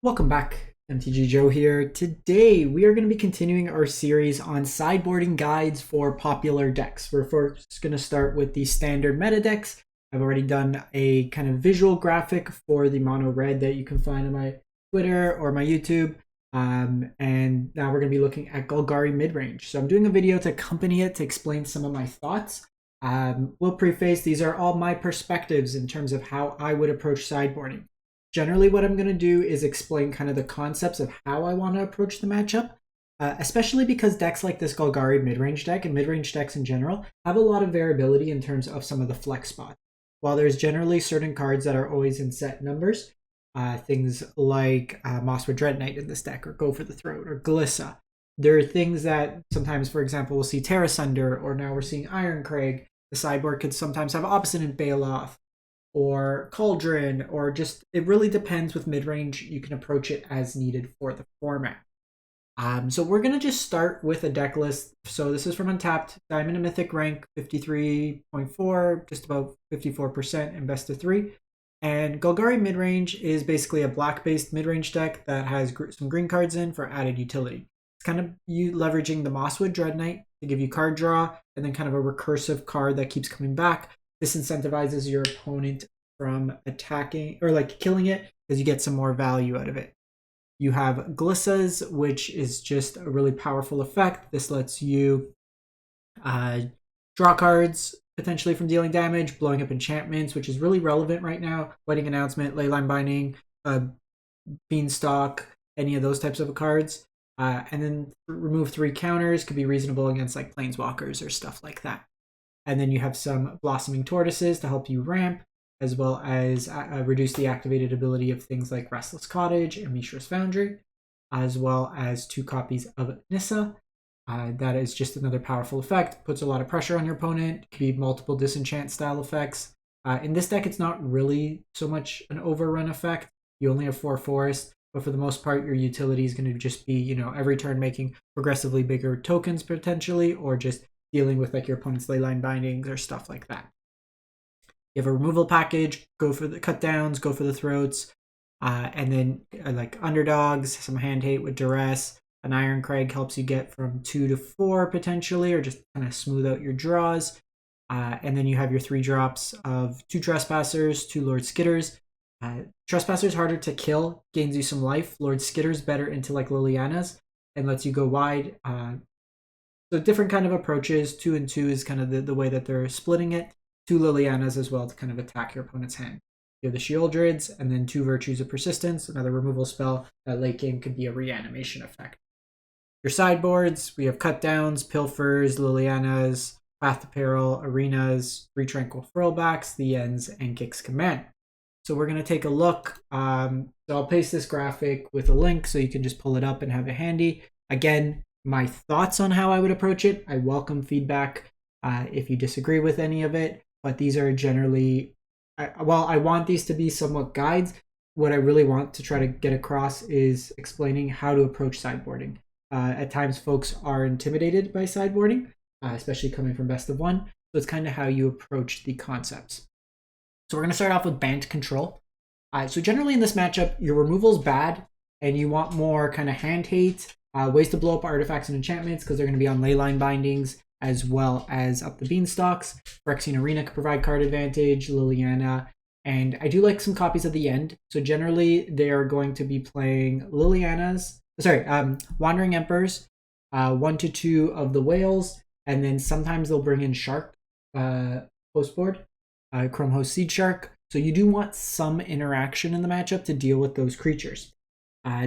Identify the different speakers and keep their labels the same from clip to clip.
Speaker 1: Welcome back, MTG Joe here. Today we are going to be continuing our series on sideboarding guides for popular decks. We're first going to start with the standard meta decks. I've already done a kind of visual graphic for the mono red that you can find on my Twitter or my YouTube. And now we're going to be looking at Golgari Midrange. So I'm doing a video to accompany it to explain some of my thoughts. We'll preface, these are all my perspectives in terms of how I would approach sideboarding. Generally, what I'm going to do is explain kind of the concepts of how I want to approach the matchup, especially because decks like this Golgari midrange deck and midrange decks in general have a lot of variability in terms of some of the flex spots. While there's generally certain cards that are always in set numbers, things like Mosswood Dread Knight in this deck, or Go for the Throat, or Glissa. There are things that sometimes, for example, we'll see Terra Sunder, or now we're seeing Iron Crag. The sideboard could sometimes have Obstinate Baloth, or Cauldron, or just, it really depends with midrange. You can approach it as needed for the format. So we're going to just start with a deck list. So this is from Untapped, Diamond and Mythic rank 53.4, just about 54% in best of 3. And Golgari Midrange is basically a black-based midrange deck that has some green cards in for added utility. It's kind of you leveraging the Mosswood Dread Knight to give you card draw, and then kind of a recursive card that keeps coming back. This incentivizes your opponent from attacking or like killing it because you get some more value out of it. You have Glissas, which is just a really powerful effect. This lets you draw cards potentially from dealing damage, blowing up enchantments, which is really relevant right now. Wedding Announcement, Leyline Binding, Beanstalk, any of those types of cards. And then remove 3 counters, could be reasonable against like Planeswalkers or stuff like that. And then you have some Blossoming Tortoises to help you ramp, as well as reduce the activated ability of things like Restless Cottage and Mishra's Foundry, as well as 2 copies of Nissa. That is just another powerful effect. Puts a lot of pressure on your opponent. It could be multiple disenchant style effects. In this deck, it's not really so much an overrun effect. You only have 4 forests, but for the most part, your utility is going to just be, every turn making progressively bigger tokens potentially, or just dealing with like your opponent's Leyline Bindings or stuff like that. You have a removal package, go for the cut downs, go for the throats, and then like underdogs, some hand hate with duress. An Iron Crag helps you get from 2 to 4 potentially, or just kind of smooth out your draws. And then you have your 3 drops of 2 Trespassers, 2 Lord Skitters. Trespassers harder to kill, gains you some life. Lord Skitters better into like Liliana's and lets you go wide. So different kind of approaches. 2 and 2 is kind of the way that they're splitting it. 2 Lilianas as well to kind of attack your opponent's hand. You have the Sheoldreds, and then 2 Virtues of Persistence, another removal spell that late game could be a reanimation effect. Your sideboards, we have Cut Downs, Pilfers, Lilianas, Path to Peril, Arenas, 3 Tranquil Throwbacks, The Ends, and Kix Command. So we're going to take a look. So I'll paste this graphic with a link so you can just pull it up and have it handy. Again, my thoughts on how I would approach it. I welcome feedback if you disagree with any of it, but these are generally, while I want these to be somewhat guides, what I really want to try to get across is explaining how to approach sideboarding. At times, folks are intimidated by sideboarding, especially coming from best of 1. So it's kind of how you approach the concepts. So we're going to start off with Banned Control. So generally in this matchup, your removal's bad, and you want more kind of hand hate, ways to blow up artifacts and enchantments because they're going to be on Leyline Bindings, as well as up the Beanstalks. Phyrexian Arena could provide card advantage, Liliana, and I do like some copies at the end. So generally they are going to be playing Wandering Emperors, 1 to 2 of the Whales, and then sometimes they'll bring in Shark postboard, Chrome Host Seed Shark. So you do want some interaction in the matchup to deal with those creatures.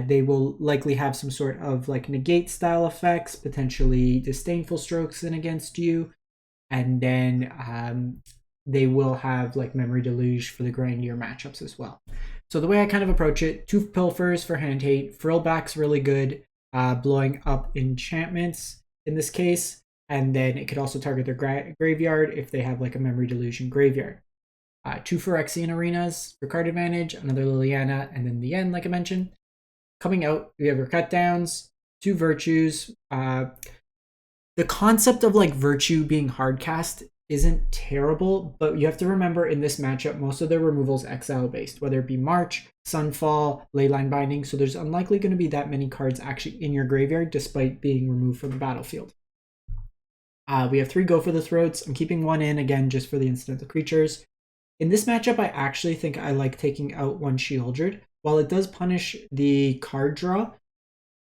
Speaker 1: They will likely have some sort of like negate style effects, potentially disdainful strokes in against you, and then they will have like Memory Deluge for the grindier matchups as well. So the way I kind of approach it, 2 Pilfers for hand hate, Frillback's really good, blowing up enchantments in this case, and then it could also target their graveyard if they have like a Memory Delusion graveyard. 2 Phyrexian Arenas for card advantage, another Liliana, and then the end, like I mentioned. Coming out, we have your Cut Downs, 2 Virtues. The concept of like Virtue being hard cast isn't terrible, but you have to remember in this matchup, most of their removals exile based, whether it be March, Sunfall, Leyline Binding, so there's unlikely going to be that many cards actually in your graveyard despite being removed from the battlefield. We have 3 Go for the Throats. I'm keeping 1 in, again, just for the incidental creatures. In this matchup, I actually think I like taking out 1 Sheoldred. While it does punish the card draw,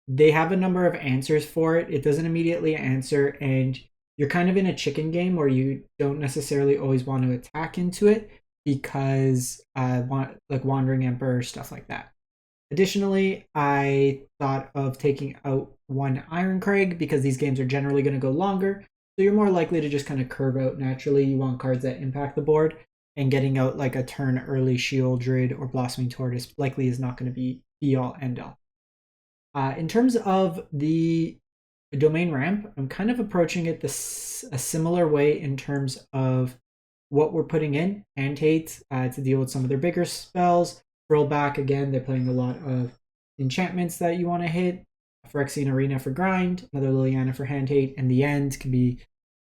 Speaker 1: they have a number of answers for it. It doesn't immediately answer, and you're kind of in a chicken game where you don't necessarily always want to attack into it because like Wandering Emperor, stuff like that. Additionally, I thought of taking out 1 Ironcrag because these games are generally going to go longer, so you're more likely to just kind of curve out naturally. You want cards that impact the board, and getting out like a turn early Sheoldred or Blossoming Tortoise likely is not going to be all end all. In terms of the domain ramp, I'm kind of approaching it a similar way in terms of what we're putting in. Hand Hate to deal with some of their bigger spells. Rollback, again, they're playing a lot of enchantments that you want to hit. Phyrexian Arena for grind, another Liliana for Hand Hate, and the end can be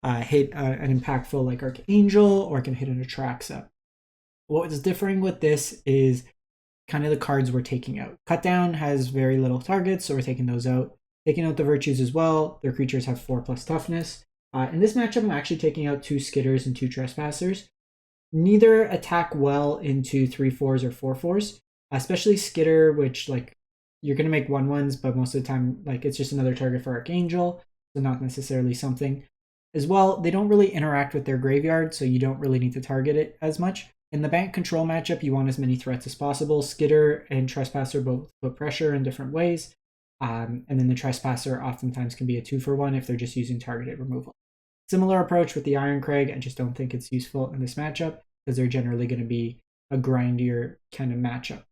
Speaker 1: hit an impactful like Archangel, or can hit an Atraxa. What is differing with this is kind of the cards we're taking out. Cut Down has very little targets, so we're taking those out. Taking out the Virtues as well. Their creatures have 4+ toughness. In this matchup, I'm actually taking out 2 Skitters and 2 Trespassers. Neither attack well into 3/4s or 4/4s, especially Skitter, which like you're going to make 1/1s, but most of the time like it's just another target for Archangel, so not necessarily something. As well, they don't really interact with their graveyard, so you don't really need to target it as much. In the bank control matchup, you want as many threats as possible. Skitter and Trespasser both put pressure in different ways. And then the Trespasser oftentimes can be a 2-for-1 if they're just using targeted removal. Similar approach with the Ironcrag. I just don't think it's useful in this matchup because they're generally going to be a grindier kind of matchup.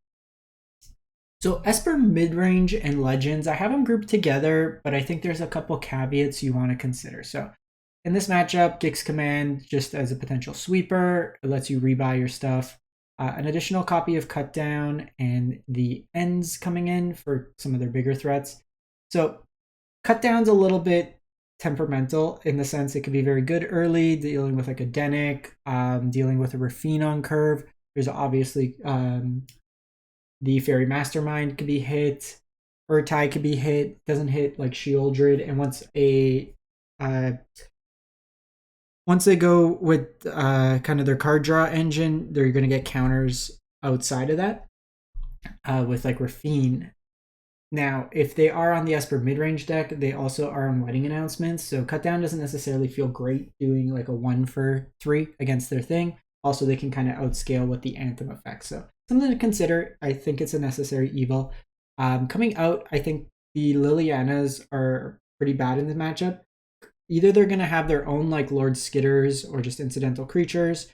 Speaker 1: So Esper Midrange and Legends, I have them grouped together, but I think there's a couple caveats you want to consider. So in this matchup, Gix Command, just as a potential sweeper, it lets you rebuy your stuff. An additional copy of Cut Down and the Ends coming in for some of their bigger threats. So Cut Down's a little bit temperamental in the sense it could be very good early, dealing with like a Denic, dealing with a Rafine on curve. There's obviously the Fairy Mastermind could be hit, Urtai could be hit, doesn't hit like Sheoldred, and once they go with kind of their card draw engine, they're going to get counters outside of that with like Rafine. Now, if they are on the Esper Midrange deck, they also are on Wedding Announcements, so Cut Down doesn't necessarily feel great doing like a 1-for-3 against their thing. Also, they can kind of outscale with the Anthem effect, so something to consider. I think it's a necessary evil. Coming out, I think the Lilianas are pretty bad in this matchup. Either they're going to have their own like Lord Skitters or just incidental creatures,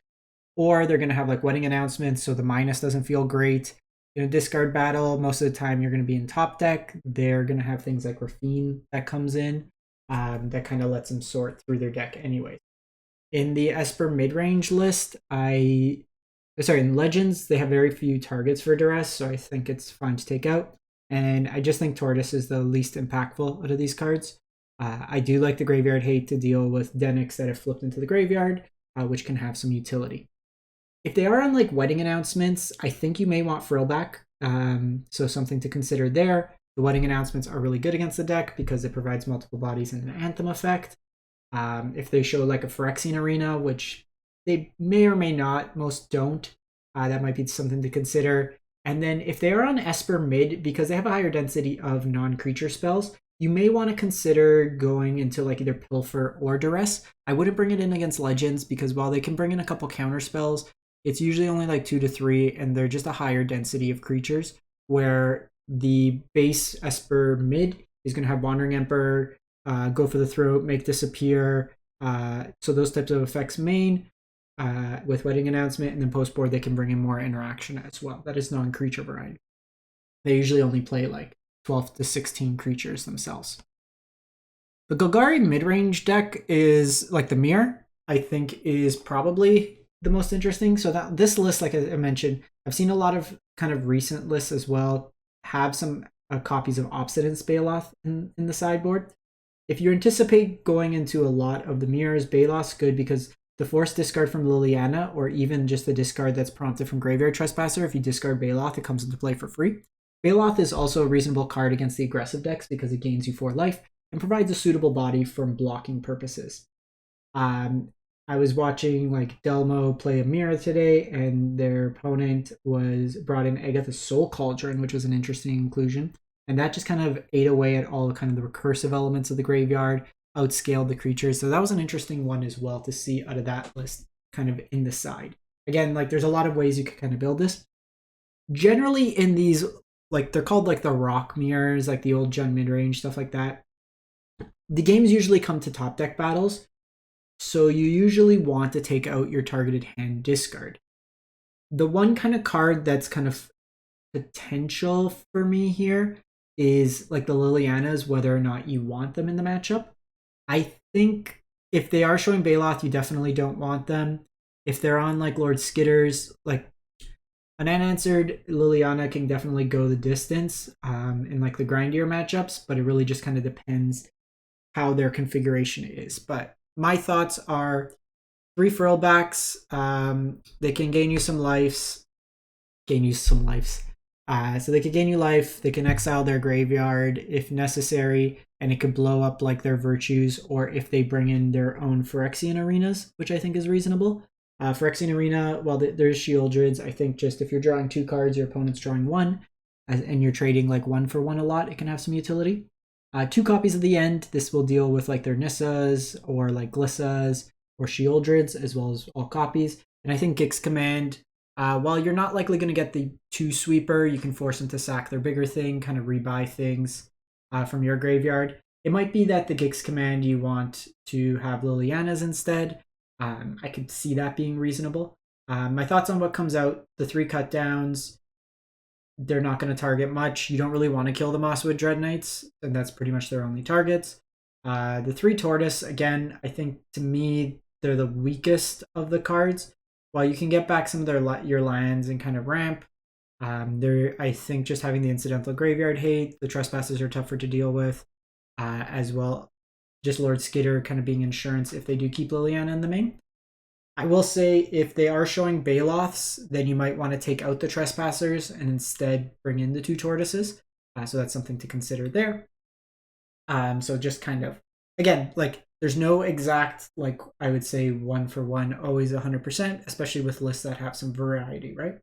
Speaker 1: or they're going to have like Wedding Announcements, so the minus doesn't feel great. In a discard battle, most of the time you're going to be in top deck. They're going to have things like Rafine that comes in that kind of lets them sort through their deck anyway. In the Esper Midrange list, in Legends, they have very few targets for Duress, so I think it's fine to take out. And I just think Tortoise is the least impactful out of these cards. I do like the Graveyard Hate to deal with Denics that have flipped into the graveyard, which can have some utility. If they are on like Wedding Announcements, I think you may want Frillback, so something to consider there. The Wedding Announcements are really good against the deck because it provides multiple bodies and an Anthem effect. If they show like a Phyrexian Arena, which they may or may not, most don't, that might be something to consider. And then if they are on Esper Mid, because they have a higher density of non-creature spells, you may want to consider going into like either Pilfer or Duress. I wouldn't bring it in against Legends because while they can bring in a couple counter spells, it's usually only like 2 to 3, and they're just a higher density of creatures, where the base Esper Mid is going to have Wandering Emperor, Go for the Throat, Make Disappear, so those types of effects main with Wedding Announcement, and then post board they can bring in more interaction as well. That is non-creature variety. They usually only play like 12 to 16 creatures themselves. The Golgari Midrange deck is like the mirror, I think, is probably the most interesting. So that this list, like I mentioned, I've seen a lot of kind of recent lists as well have some copies of Obsidian's Baloth in the sideboard. If you anticipate going into a lot of the mirrors, Baloth's good because the force discard from Liliana, or even just the discard that's prompted from Graveyard Trespasser. If you discard Baloth, it comes into play for free. Baloth is also a reasonable card against the aggressive decks because it gains you 4 life and provides a suitable body from blocking purposes. I was watching like Delmo play a mirror today, and their opponent brought in Agatha's Soul Cauldron, which was an interesting inclusion. And that just kind of ate away at all kind of the recursive elements of the graveyard, outscaled the creatures. So that was an interesting one as well to see out of that list kind of in the side. Again, like there's a lot of ways you could kind of build this. Generally in these, like they're called like the rock mirrors, like the old gen midrange, stuff like that. The games usually come to top deck battles. So you usually want to take out your targeted hand discard. The one kind of card that's kind of potential for me here is like the Lilianas, whether or not you want them in the matchup. I think if they are showing Baloth, you definitely don't want them. If they're on like Lord Skitters, like an unanswered Liliana can definitely go the distance in like the grindier matchups, but it really just kind of depends how their configuration is. But my thoughts are 3 Frillbacks. They can gain you some lives. So they could gain you life. They can exile their graveyard if necessary, and it could blow up like their virtues, or if they bring in their own Phyrexian arenas, which I think is reasonable. Phyrexian arena, well, there's Shieldreds. I think just if you're drawing 2 cards, your opponent's drawing 1, and you're trading like 1 for 1 a lot, it can have some utility. 2 copies of the end. This will deal with like their Nissas or like Glissas or Shieldreds, as well as all copies. And I think Gix Command, while you're not likely going to get the 2 sweeper, you can force them to sack their bigger thing, kind of rebuy things from your graveyard. It might be that the Gix Command you want to have Lilianas instead. I could see that being reasonable. My thoughts on what comes out: the 3 cut downs. They're not going to target much. You don't really want to kill the Mosswood Dread Knights, and that's pretty much their only targets. The 3 Tortoise, again, I think to me, they're the weakest of the cards. While you can get back some of your lands and kind of ramp, I think just having the incidental graveyard hate, the Trespassers are tougher to deal with, as well. Just Lord Skitter kind of being insurance if they do keep Liliana in the main. I will say if they are showing Baloths, then you might want to take out the Trespassers and instead bring in the 2 Tortoises. So that's something to consider there. So just kind of, again, like there's no exact, like I would say 1 for 1, always 100%, especially with lists that have some variety, right?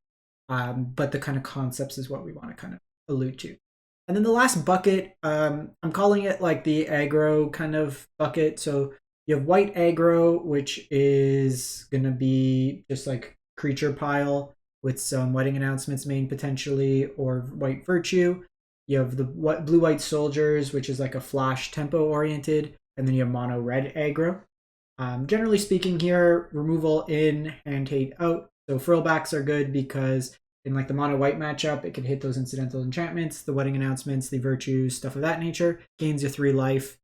Speaker 1: But the kind of concepts is what we want to kind of allude to. And then the last bucket, I'm calling it like the aggro kind of bucket. So you have white aggro, which is going to be just like creature pile with some Wedding Announcements main potentially, or white virtue. You have the blue-white soldiers, which is like a flash tempo oriented, and then you have mono red aggro. Generally speaking here, removal in, hand hate out. So Frillbacks are good because in like the mono white matchup, it can hit those incidental enchantments, the Wedding Announcements, the virtues, stuff of that nature. Gains you 3 life.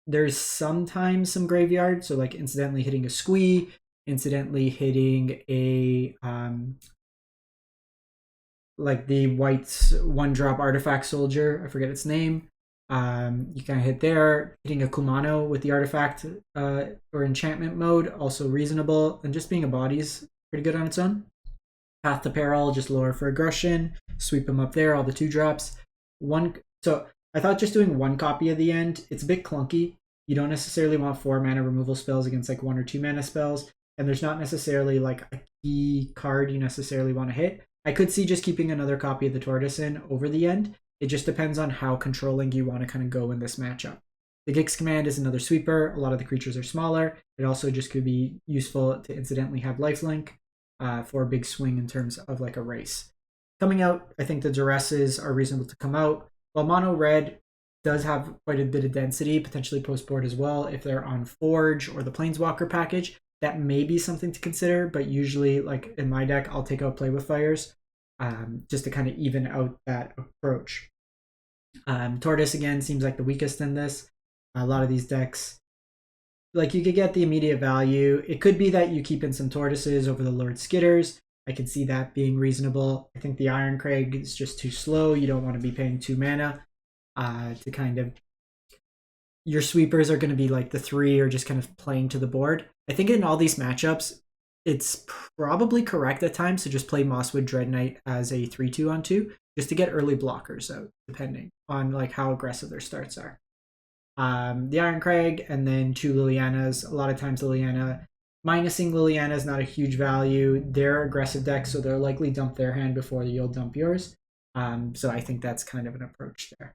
Speaker 1: There's sometimes some graveyard, so like incidentally hitting a Squee, incidentally hitting a like the white 1-drop artifact soldier, I forget its name. You kind of hit there, hitting a Kumano with the artifact or enchantment mode, also reasonable, and just being a body is pretty good on its own. Path to Peril, just lower for aggression, sweep them up there, all the 2-drops. So I thought just doing 1 copy of the end, it's a bit clunky. You don't necessarily want 4 mana removal spells against like 1 or 2 mana spells, and there's not necessarily like a key card you necessarily want to hit. I could see just keeping another copy of the Tortoise in over the end. It just depends on how controlling you want to kind of go in this matchup. The Gix Command is another sweeper. A lot of the creatures are smaller. It also just could be useful to incidentally have lifelink for a big swing in terms of like a race. Coming out, I think the Duresses are reasonable to come out. While mono red does have quite a bit of density, potentially post-board as well, if they're on Forge or the Planeswalker package, that may be something to consider, but usually, like in my deck, I'll take out Play with Fires just to kind of even out that approach. Tortoise, again, seems like the weakest in this. A lot of these decks, like you could get the immediate value. It could be that you keep in some Tortoises over the Lord Skitters. I can see that being reasonable. I think the Iron Crag is just too slow. You don't want to be paying 2 mana to kind of your sweepers are going to be like the 3 or just kind of playing to the board. I think in all these matchups, it's probably correct at times to just play Mosswood Dread Knight as a 3/2 on 2, just to get early blockers out, depending on like how aggressive their starts are. The Iron Crag and then 2 Lilianas. A lot of times Liliana, minusing Liliana is not a huge value. They're aggressive decks, so they'll likely dump their hand before you'll dump yours. So I think that's kind of an approach there.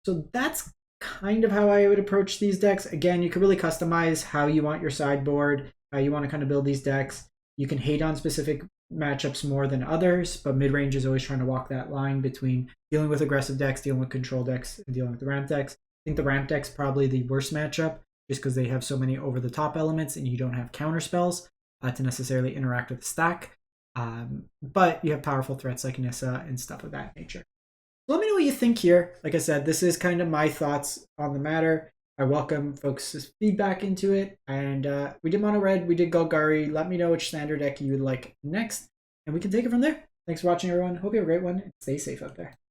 Speaker 1: So that's kind of how I would approach these decks. Again, you can really customize how you want your sideboard, how you want to kind of build these decks. You can hate on specific matchups more than others, but mid-range is always trying to walk that line between dealing with aggressive decks, dealing with control decks, and dealing with the ramp decks. I think the ramp deck's probably the worst matchup just because they have so many over-the-top elements and you don't have counter spells to necessarily interact with the stack. But you have powerful threats like Nissa and stuff of that nature. Let me know what you think here. Like I said, this is kind of my thoughts on the matter. I welcome folks' feedback into it. And we did Mono Red, we did Golgari. Let me know which standard deck you would like next, and we can take it from there. Thanks for watching, everyone. Hope you have a great one, and stay safe out there.